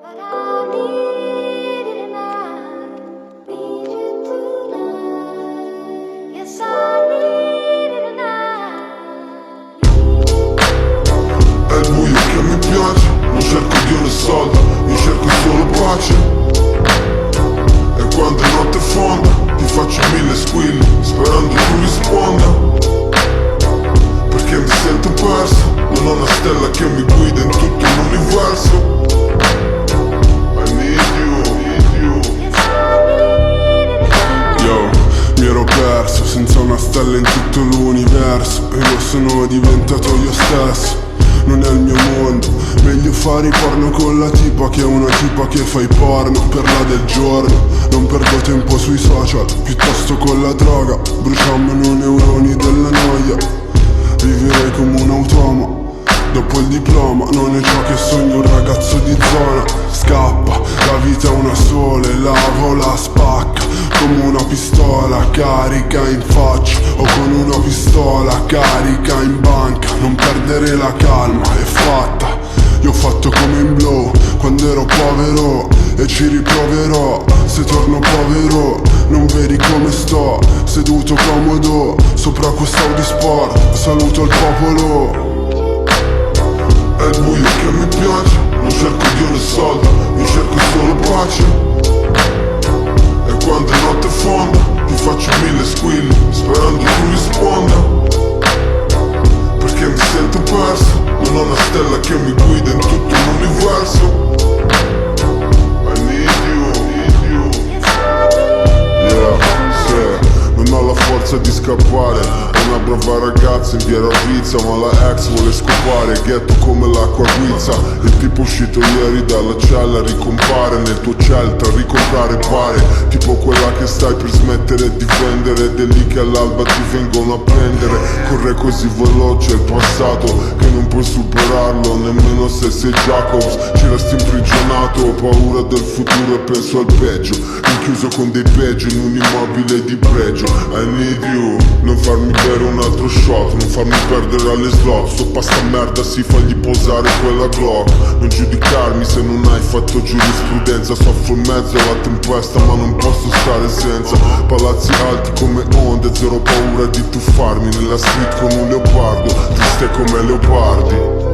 But I need it and I need you tonight. Yes, I need it and I need you tonight. È il buio che mi piace, non cerco Dio né soldi, io cerco solo pace. E quando è notte fonda, ti faccio mille squilli, sperando tu risponda. Perché mi sento perso, non ho una stella che mi guida in tutto l'universo. I need you. Yo, mi ero perso, senza una stella in tutto l'universo. E io sono diventato io stesso. Non è il mio mondo, meglio fare i porno con la tipa che è una tipa che fa i porno per la del giorno. Non perdo tempo sui social, piuttosto con la droga. Bruciammo neuroni della noia. Vivrei come un automa. Dopo il diploma non è ciò che sogno un ragazzo di zona. Scappa, la vita è una sola e lavo la spacca. Come una pistola carica in faccia o con una pistola carica in banca. Non perdere la calma, è fatta. Io ho fatto come in Blow quando ero povero e ci riproverò se torno povero. Non vedi come sto, seduto comodo sopra quest'Audi Sport. Saluto il popolo. È il buio che mi piace, non cerco Dio né soldi, io cerco solo pace. E quando è notte fonda, ti faccio mille squilli, sperando tu risponda. Perché mi sento perso, non ho una stella che mi guida in tutto l'universo. I need you. Yeah, sì, non ho la forza di scappare. Una brava ragazza in via Ravizza, ma la ex vuole scopare. Ghetto come l'acqua guizza. Il tipo uscito ieri dalla cella ricompare nel tuo Celta, ricomprare pare. Tipo quella che stai per smettere di vendere, ed è lì che all'alba ti vengono a prendere. Corre così veloce il passato che non puoi superarlo, nemmeno se sei Jacobs. Ci resti imprigionato, ho paura del futuro e penso al peggio. Rinchiuso con dei peggio in un immobile di pregio. I need you, non farmi bere un altro shot, non farmi perdere alle slot. Sto pasta merda, si fagli posare quella Glock. Non giudicarmi se non hai fatto giurisprudenza. Soffro in mezzo alla tempesta ma non posso stare senza. Palazzi alti come onde, zero paura di tuffarmi nella street con un leopardo, triste come leopardi.